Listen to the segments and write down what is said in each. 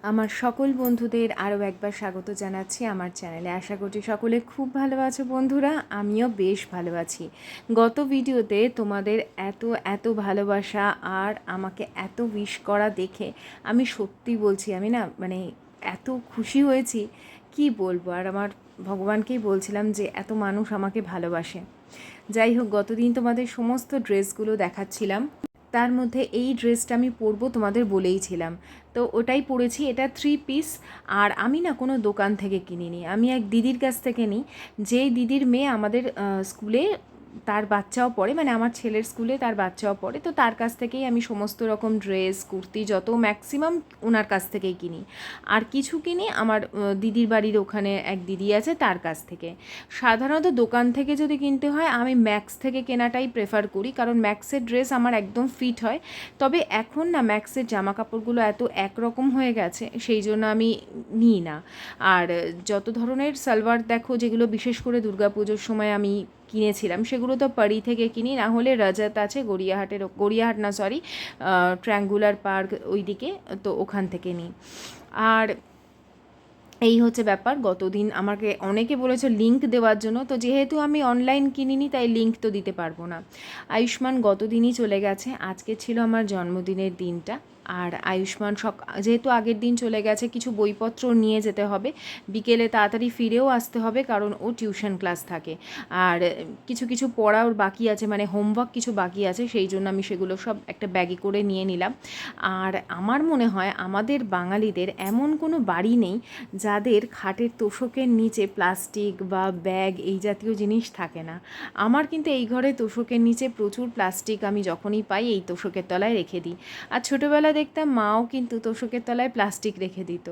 আমার সকল বন্ধুদের আরও একবার স্বাগত জানাচ্ছি আমার চ্যানেলে। আশা করছি সকলে খুব ভালো আছো বন্ধুরা, আমিও বেশ ভালো আছি। গত ভিডিওতে তোমাদের এত এত ভালোবাসা আর আমাকে এত উইশ করা দেখে আমি সত্যি বলছি, আমি না মানে এত খুশি হয়েছি কি বলবো। আর আমার ভগবানকেই বলছিলাম যে এত মানুষ আমাকে ভালোবাসে। যাই হোক, গতদিন তোমাদের সমস্ত ড্রেসগুলো দেখাচ্ছিলাম, তার মধ্যে এই ড্রেসটা আমি পরবো তোমাদের বলেইছিলাম, তো ওটাই পরেছি। এটা 3 পিস। আর আমি না কোনো দোকান থেকে কিনিনি, আমি এক দিদির কাছ থেকে নিই। যেই দিদির মেয়ে আমাদের স্কুলে তার বাচ্চাও পড়ে, মানে আমার ছেলের স্কুলে তার বাচ্চাও পড়ে, তো তার কাছ থেকেই আমি সমস্ত রকম ড্রেস কুর্তি যত ম্যাক্সিমাম ওনার কাছ থেকেই কিনি। আর কিছু কিনি আমার দিদির বাড়ির ওখানে এক দিদি আছে তার কাছ থেকে। সাধারণত দোকান থেকে যদি কিনতে হয় আমি ম্যাক্স থেকে কেনাটাই প্রেফার করি, কারণ ম্যাক্সের ড্রেস আমার একদম ফিট হয়। তবে এখন না ম্যাক্সের জামা কাপড়গুলো এত একরকম হয়ে গেছে, সেই জন্য আমি নিই না। আর যত ধরনের সালোয়ার দেখো যেগুলো বিশেষ করে দুর্গাপুজোর সময় আমি কিনেছিলাম, সেগুলো তো পাড়ি থেকে কিনি, না হলে রজত আছে গড়িয়াহাট না সরি, ট্রায়াঙ্গুলার পার্ক ওইদিকে, তো ওখান থেকে নিই। আর এই হচ্ছে ব্যাপার। গতদিন আমাকে অনেকে বলেছে লিঙ্ক দেওয়ার জন্য, তো যেহেতু আমি অনলাইন কিনিনি তাই লিঙ্ক তো দিতে পারবো না। আয়ুষ্মান গতদিনই চলে গেছে, আজকে ছিল আমার জন্মদিনের দিনটা। আর আয়ুষ্মান যেহেতু আগের দিন চলে গেছে, কিছু বইপত্র নিয়ে যেতে হবে, বিকেলে তাড়াতাড়ি ফিরেও আসতে হবে কারণ ও টিউশন ক্লাস থাকে। আর কিছু কিছু পড়া ওর বাকি আছে, মানে হোমওয়ার্ক কিছু বাকি আছে, সেই জন্য আমি সেগুলো সব একটা ব্যাগে করে নিয়ে নিলাম। আর আমার মনে হয় আমাদের বাঙালিদের এমন কোনো বাড়ি নেই যাদের খাটের তোশকের নিচে প্লাস্টিক বা ব্যাগ এই জাতীয় জিনিস থাকে না। আমার কিন্তু এই ঘরে তোশকের নিচে প্রচুর প্লাস্টিক আমি যখনই পাই এই তোশকের তলায় রেখে দিই। আর ছোটোবেলা দেখতাম মাও কিন্তু তোশকের তলায় প্লাস্টিক রেখে দিত।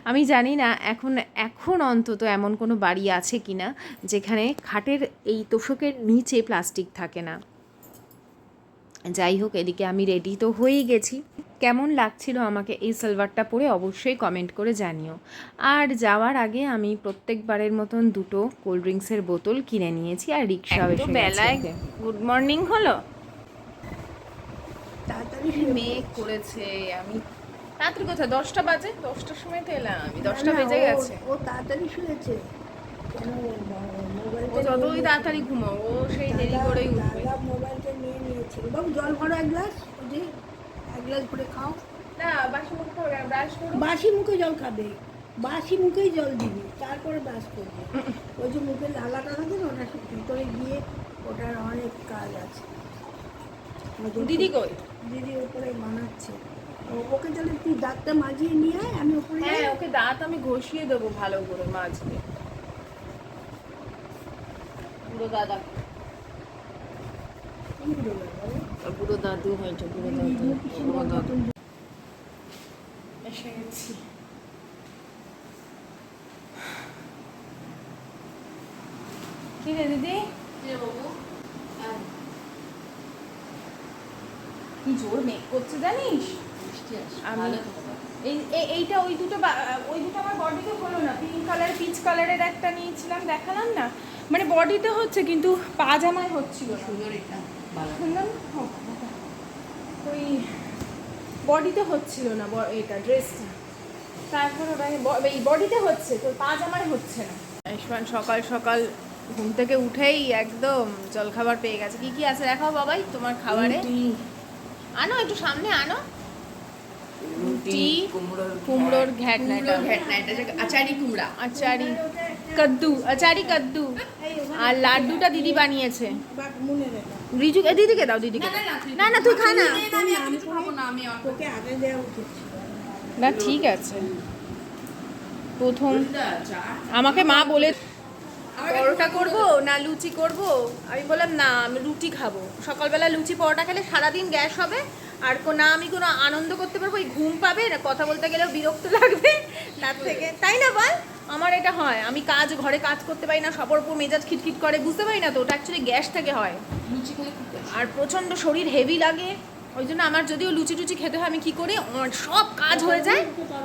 আমি জানি না এখন এখন অন্তত এমন কোনো বাড়ি আছে কি না যেখানে খাটের এই তোশকের নিচে প্লাস্টিক থাকে না। যাই হোক, এদিকে আমি রেডি তো হয়েই গেছি। কেমন লাগছিল আমাকে এই সালোয়ারটা পরে অবশ্যই কমেন্ট করে জানিও। আর যাওয়ার আগে আমি প্রত্যেকবারের মতন দুটো কোল্ড ড্রিঙ্কসের বোতল কিনে নিয়েছি, আর রিক্সাও এসে বেলায় গুড মর্নিং হলো। তাড়াতাড়ি মেঘ করেছে, আমি তাড়াতাড়ি কোথায় 10টা বাজে, 10টার সময় তো এলাম আমি, 10টা বেজে গেছে। ও তাড়াতাড়ি শুয়েছে কেন? ও যতই তাড়াতাড়ি ঘুমাও ও সেই দেরি করেই উঠবে। মোবাইলটা নিয়ে নিয়েছিল। বাবু জল ভরো এক গ্লাস, ওই যে এক গ্লাস ভরে খাও। না বাসি মুখ করে ব্রাশ করো। বাসি মুখে জল খাবে, বাসি মুখেই জল দিবি, তারপরে ব্রাশ করবে। ওই যে মুখে লালাটা থাকে না, ওটা ভিতরে গিয়ে ওটার অনেক কাজ আছে। দিদি কই? দিদি ওপরে বানাচ্ছে। ওকে তাহলে তুই দাঁতটা মাজিয়ে নিয়ে আয়, আমি ওপরে। হ্যাঁ, ওকে দাঁত আমি ঘষিয়ে দেবো ভালো করে মাঝে। বুড়ো দাদা, বুড়ো দাদু হয়েছে, বুড়ো দাদু এসে গেছি। কি রে দিদি? কি জোর মেঘ করছে জানিস? আমি এইটা ওই দুটো আমার বডিতে হলো না। পিঙ্ক কালার পিচ কালারের একটা নিয়েছিলাম, দেখালাম না, মানে বডিতে হচ্ছে কিন্তু পাজামায় হচ্ছিল সুন্দর। এটা সুন্দর ওই বডিতে হচ্ছিল না, এটা ড্রেসটা। তারপর এই বডিতে হচ্ছে, তো পাজামায় হচ্ছে না। আয়ুষ্মান সকাল সকাল ঘুম থেকে উঠেই একদম জলখাবার পেয়ে গেছে। কি কি আছে দেখাও বাবাই তোমার খাবারে। আনো একটু সামনে আনো। রুটি, কুমড়োর ঘ্যাটনা, আচারি কুমড়া, আচারি কদ্দু, আচারি কদ্দু, আর লাড্ডুটা দিদি বানিয়েছে। রিজুকে দিদিকে দাও, দিদিকে না না তুই খা না। না ঠিক আছে। প্রথম আমাকে মা বলে পরোটা করব না লুচি করব, আমি বললাম না আমি রুটি খাবো। সকালবেলা লুচি পরোটা খেলে সারাদিন গ্যাস হবে, আর না আমি কোনো আনন্দ করতে পারবো, ওই ঘুম পাবে না, কথা বলতে গেলেও বিরক্ত লাগবে তার থেকে, তাই না বল? আমার এটা হয়, আমি ঘরে কাজ করতে পারি না, সবার উপর মেজাজ খিটখিট করে, বুঝতে পারি না তো, ওটা অ্যাকচুয়ালি গ্যাস থেকে হয়। লুচি খেলে আর প্রচণ্ড শরীর হেভি লাগে, ওই জন্য আমার যদিও লুচি টুচি খেতে হয় আমি কী করি, সব কাজ হয়ে যায়,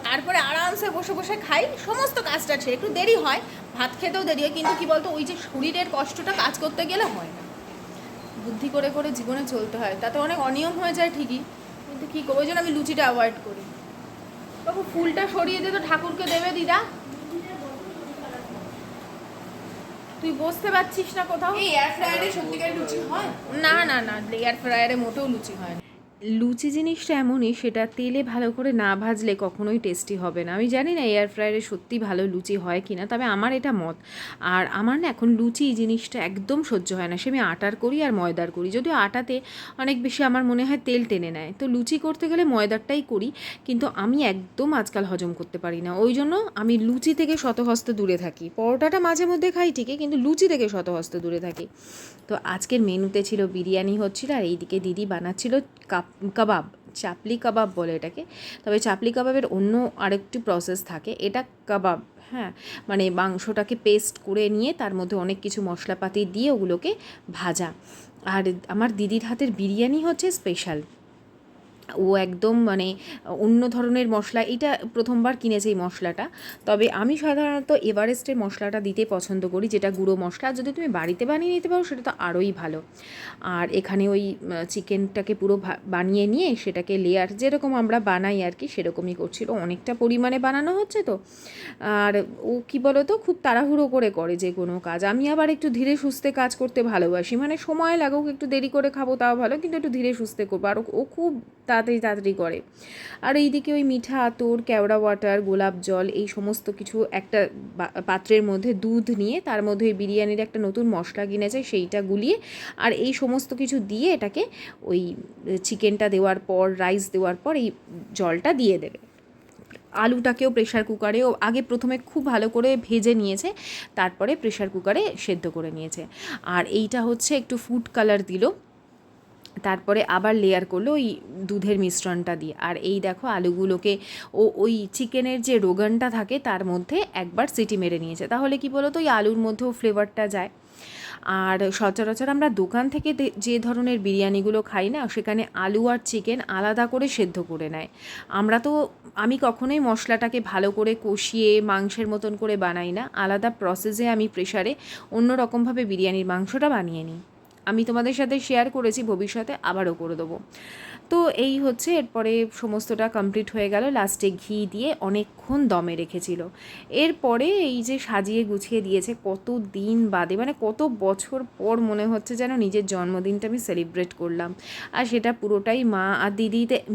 তারপরে আরামসে বসে বসে খাই, সমস্ত কাজটা ছেড়ে। একটু দেরি হয়, ভাত খেতেও দেরি হয়, কিন্তু কি বলতো ওই যে শরীরের কষ্টটা কাজ করতে গেলে হয় না, বুদ্ধি করে করে জীবনে চলতে হয়, তাতে অনেক অনিয়ম হয়ে যায় ঠিকই, কিন্তু কী করবো, ওই জন্য আমি লুচিটা অ্যাভয়েড করি। বাবু ফুলটা সরিয়ে দে তো, ঠাকুরকে দেবে দিদা। তুই বসতে পারছিস না কোথাও? এই এয়ার ফ্রায়ারে সত্যিকার লুচি হয়? না না না, এয়ার ফ্রায়ারে মোটেও লুচি হয় না। লুচি জিনিসটা এমনই, সেটা তেলে ভালো করে না ভাজলে কখনোই টেস্টি হবে না। আমি জানি না এয়ার ফ্রায়ারে সত্যি ভালো লুচি হয় কি না, তবে আমার এটা মত। আর আমার না এখন লুচি জিনিসটা একদম সহ্য হয় না। সে আমি আটার করি আর ময়দার করি, যদিও আটাতে অনেক বেশি আমার মনে হয় তেল টেনে নেয়, তো লুচি করতে গেলে ময়দারটাই করি। কিন্তু আমি একদম আজকাল হজম করতে পারি না, ওই জন্য আমি লুচি থেকে শতহস্ত দূরে থাকি। পরোটাটা মাঝে মধ্যে খাই ঠিকই, কিন্তু লুচি থেকে শতহস্ত দূরে থাকি। তো আজকের মেনুতে ছিল বিরিয়ানি হচ্ছিল, আর এইদিকে দিদি বানাচ্ছিল কাবাব, চাপলি কাবাব বলে এটাকে। তবে চাপলি কাবাবের অন্য আরেকটি প্রসেস থাকে, এটা কাবাব। হ্যাঁ, মানে মাংসটাকে পেস্ট করে নিয়ে তার মধ্যে অনেক কিছু মশলাপাতি দিয়ে ওগুলোকে ভাজা। আর আমার দিদির হাতের বিরিয়ানি হচ্ছে স্পেশাল। ও একদম মানে অন্য ধরনের মশলা, এটা প্রথমবার কিনেছে এই মশলাটা। তবে আমি সাধারণত এভারেস্টের মশলাটা দিতে পছন্দ করি, যেটা গুঁড়ো মশলা। যদি তুমি বাড়িতে বানিয়ে নিতে পারো সেটা তো আরোই ভালো। আর এখানে ওই চিকেনটাকে পুরো বানিয়ে নিয়ে সেটাকে লেয়ার যেরকম আমরা বানাই আর কি, সেরকমই করছিল। অনেকটা পরিমাণে বানানো হচ্ছে তো। আর ও কী বলো তো, খুব তাড়াহুড়ো করে যে কোনো কাজ। আমি আবার একটু ধীরে সুস্থে কাজ করতে ভালোবাসি, মানে সময় লাগুক, একটু দেরি করে খাবো তাও ভালো, কিন্তু একটু ধীরে সুস্থে করবো। আর ও খুব তাড়াতাড়ি করে। আর এইদিকে ওই মিঠা আতর, কেওড়া ওয়াটার, গোলাপ জল, এই সমস্ত কিছু একটা পাত্রের মধ্যে দুধ নিয়ে তার মধ্যে ওই বিরিয়ানির একটা নতুন মশলা কিনেছে সেইটা গুলিয়ে, আর এই সমস্ত কিছু দিয়ে এটাকে ওই চিকেনটা দেওয়ার পর, রাইস দেওয়ার পর এই জলটা দিয়ে দেবে। আলুটাকেও প্রেশার কুকারেও আগে প্রথমে খুব ভালো করে ভেজে নিয়েছে, তারপরে প্রেশার কুকারে সেদ্ধ করে নিয়েছে। আর এইটা হচ্ছে একটু ফুড কালার দিল, তারপরে আবার লেয়ার করলো ওই দুধের মিশ্রণটা দিয়ে। আর এই দেখো আলুগুলোকে ওই চিকেনের যে রোগানটা থাকে তার মধ্যে একবার সিটি মেরে নিয়েছে, তাহলে কি বলো তো ওই আলুর মধ্যেও ফ্লেভারটা যায়। আর সচরাচর আমরা দোকান থেকে যে ধরনের বিরিয়ানিগুলো খাই না, সেখানে আলু আর চিকেন আলাদা করে সেদ্ধ করে নেয়। আমি কখনোই মশলাটাকে ভালো করে কষিয়ে মাংসের মতন করে বানাই না, আলাদা প্রসেসে আমি প্রেশারে অন্য রকমভাবে বিরিয়ানির মাংসটা বানিয়ে নিই। আমি তোমাদের সাথে শেয়ার করেছি, ভবিষ্যতে আবারও করে দেবো। তো এই হচ্ছে, এরপরে সমস্তটা কমপ্লিট হয়ে গেল। লাস্টে ঘি দিয়ে অনেকক্ষণ দমে রেখেছিল। এরপরে এই যে সাজিয়ে গুছিয়ে দিয়েছে, কত দিন বাদে, মানে কত বছর পর মনে হচ্ছে যেন নিজের জন্মদিনটা আমি সেলিব্রেট করলাম। আর সেটা পুরোটাই মা আর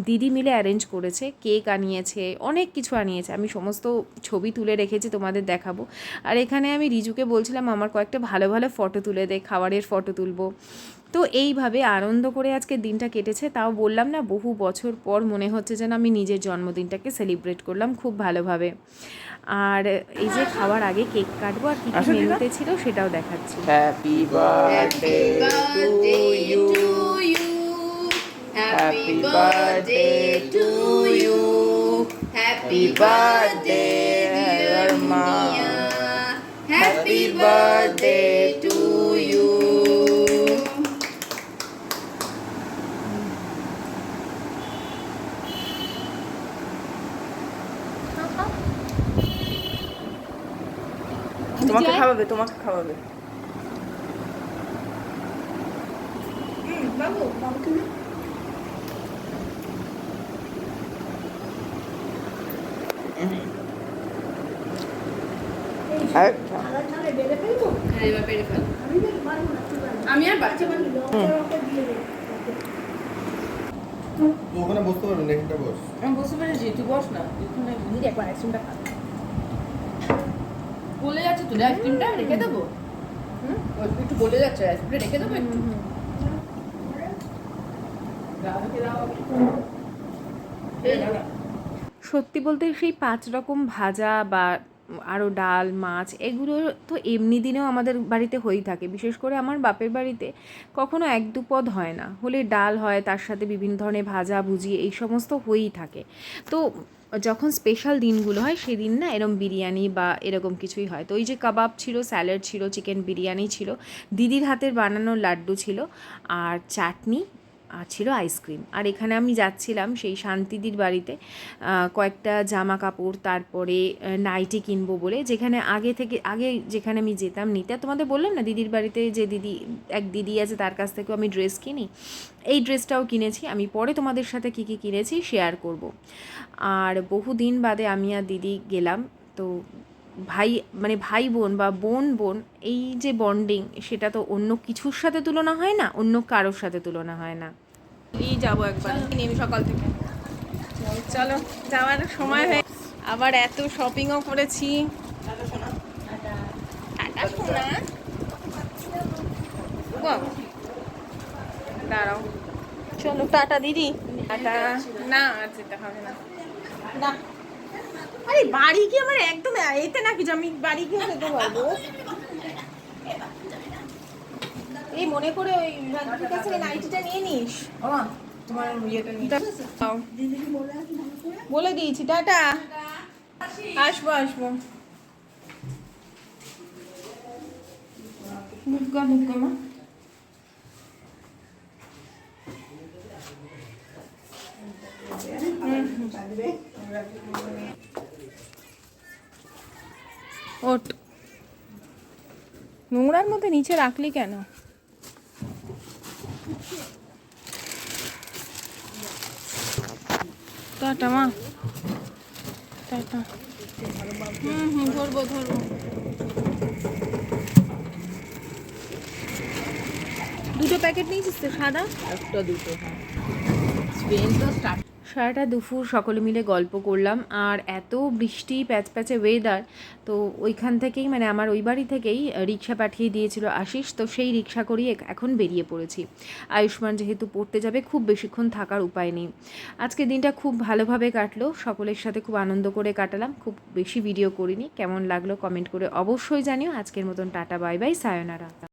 দিদি মিলে অ্যারেঞ্জ করেছে। কেক আনিয়েছে, অনেক কিছু আনিয়েছে, আমি সমস্ত ছবি তুলে রেখেছি, তোমাদের দেখাবো। আর এখানে আমি রিজুকে বলছিলাম আমার কয়েকটা ভালো ভালো ফটো তুলে দে, খাবারের ফটো তুলবো। তো এইভাবে আনন্দ করে আজকে দিনটা কেটেছে। তাও বললাম না, বহু বছর পর মনে হচ্ছে যেন আমি নিজের জন্মদিনটাকে সেলিব্রেট করলাম খুব ভালোভাবে। আর এই যে খাওয়ার আগে কেক কাটবো, আর কী কী মেনুতে ছিল সেটাও দেখাচ্ছি। Happy birthday to you, happy birthday to you, happy birthday dear মা, হ্যাপি বার্থডে টু ইউ। তোমাকে খাওয়াবে, তোমাকে খাওয়াবে। বাবু বাবু তুমি থালা থালা বেড়ে ফেলবো। হ্যাঁ, এবার পেরে ফেল। আমি বেশ পারবো না, তুই পারবি। আমি আর বাচ্চা মানে লঙ্কা দিয়ে দে। তো ওখানে বসতে পারবেন, এখানটা বস। আমি বুঝতে পেরেছি, তুই বস না, ওখানে দিদি একবার আইসক্রিমটা খা। বলে যাচ্ছে তুই আইসক্রিমটা রেখে দেবো। একটু বলে যাচ্ছে, আইসক্রিমটা রেখে দেবো একটু। সত্যি বলতে সেই 5 রকম ভাজা বা আরও ডাল, মাছ, এগুলো তো এমনি দিনেও আমাদের বাড়িতে হয়েই থাকে। বিশেষ করে আমার বাপের বাড়িতে কখনো 1-2 পদ হয় না, হলে ডাল হয়, তার সাথে বিভিন্ন ধরনের ভাজা ভুজি এই সমস্ত হয়েই থাকে। তো যখন স্পেশাল দিনগুলো হয় সেদিন না এরকম বিরিয়ানি বা এরকম কিছুই হয়। তো ওই যে কাবাব ছিল, স্যালাড ছিল, চিকেন বিরিয়ানি ছিল, দিদির হাতের বানানো লাড্ডু ছিল, আর চাটনি, আর ছিল আইসক্রিম। আর এখানে আমি যাচ্ছিলাম সেই শান্তিদির বাড়িতে কয়েকটা জামা কাপড়, তারপরে নাইটি কিনবো বলে, যেখানে আগে যেখানে আমি যেতাম নিতে, তোমাদের বললাম না দিদির বাড়িতে যে এক দিদি আছে তার কাছ থেকেও আমি ড্রেস কিনি, এই ড্রেসটাও কিনেছি। আমি পরে তোমাদের সাথে কী কী কিনেছি শেয়ার করব। আর বহু দিন বাদে আমি আর দিদি গেলাম। তো ভাই বোন বা বোন বোন এই যে বন্ডিং, সেটা তো অন্য কিছুর সাথে তুলনা হয় না, অন্য কারোর সাথে তুলনা হয় না। এই যাবো একবার নেমে সকাল থেকে। চলো, যাওয়ার সময় হয়ে, আবার এত শপিংও করেছি। টাটা সোনা। বাবা, দাঁড়াও, চলো টাটা দিদি। টাটা। না আর যেতে হবে না, না। আরে বাড়ি কি আমার একদম এতে নাকি যে আমি বাড়ি গিয়ে যেতে পারবো? এই মনে করে ওই রাজুর কাছে নাইটিটা নিয়ে নিস। তোমার ইয়েটা নিয়ে দাও। দিদিকে বলে আসি মনে করে। বলে দিয়েছি টাটা, আসবো আসবো। মুগ্গা মা। ওট, নোংরার মধ্যে নিচে রাখলি কেন? টাটা মা, টাটা। ধরবো। দুটো প্যাকেট নিয়েছিস তো সাদা? একটা দুটো, হ্যাঁ। স্পেন তো স্টার্ট। সারাটা দুপুর সকলে মিলে গল্প করলাম। আর এত বৃষ্টি প্যাচপ্যাচে ওয়েদার, তো ওইখান থেকেই মানে আমার ওই বাড়ি থেকেই রিক্সা পাঠিয়ে দিয়েছিল আশিস, তো সেই রিক্সা করেই এখন বেরিয়ে পড়েছি। আয়ুষ্মান যেহেতু পড়তে যাবে, খুব বেশিক্ষণ থাকার উপায় নেই। আজকে দিনটা খুব ভালোভাবে কাটলো, সকলের সাথে খুব আনন্দ করে কাটালাম। খুব বেশি ভিডিও করিনি। কেমন লাগলো কমেন্ট করে অবশ্যই জানিও। আজকের মতন টাটা, বাই বাই, সায়োনারা।